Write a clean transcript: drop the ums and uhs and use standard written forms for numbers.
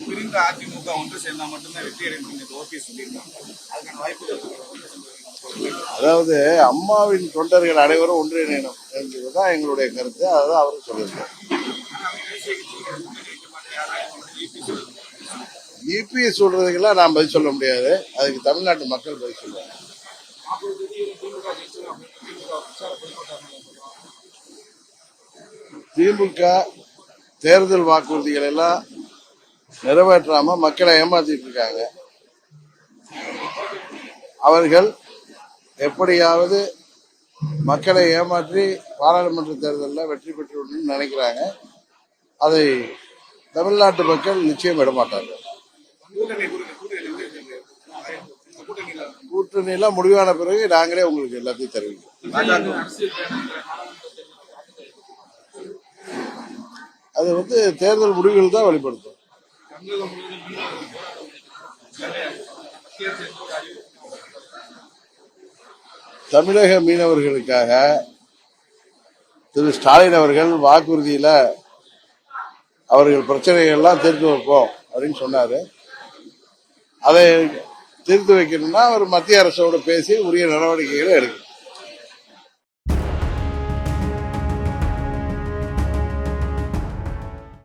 பிரிந்த அதிமுக ஒன்று சேர்ந்தா மட்டும்தான் வெற்றி அடைந்து ஓபிஎஸ் சொல்லியிருக்காங்க. அதுக்கான வாய்ப்புகள். அதாவது அம்மாவின் தொண்டர்கள் அனைவரும் ஒன்றிணையணும் என்பதுதான் எங்களுடைய கருத்து. அதுதான் அவரும் சொல்லியிருக்காரு. இபிஎஸ் சொல்றதுக்கெல்லாம் நான் பதில் சொல்ல முடியாது. அதுக்கு தமிழ்நாட்டு மக்கள் பதில் சொல்லுவாங்க. திமுக தேர்தல் வாக்குறுதிகள் எல்லாம் நிறைவேற்றாம மக்களை ஏமாத்திட்டு இருக்காங்க. அவர்கள் எப்படியாவது மக்களை ஏமாற்றி பாராளுமன்ற தேர்தலில் வெற்றி பெற்று நினைக்கிறாங்க. அதை தமிழ்நாட்டு மக்கள் நிச்சயம் விடமாட்டார்கள். கூட்டணியெல்லாம் முடிவான பிறகு நாங்களே உங்களுக்கு எல்லாத்தையும் தெரிவிக்கிறோம். அது தேர்தல் முடிவுகள் தான் வெளிப்படுத்தும். தமிழக மீனவர்களுக்காக திரு ஸ்டாலின் அவர்கள் வாக்குறுதியில அவர்கள் பிரச்சனைகள் எல்லாம் தீர்த்து வைப்போம் அப்படின்னு சொன்னாரு. அதை தீர்த்து வைக்கணும்னா அவர் மத்திய அரசோடு பேசி உரிய நடவடிக்கைகளை எடுக்கணும்.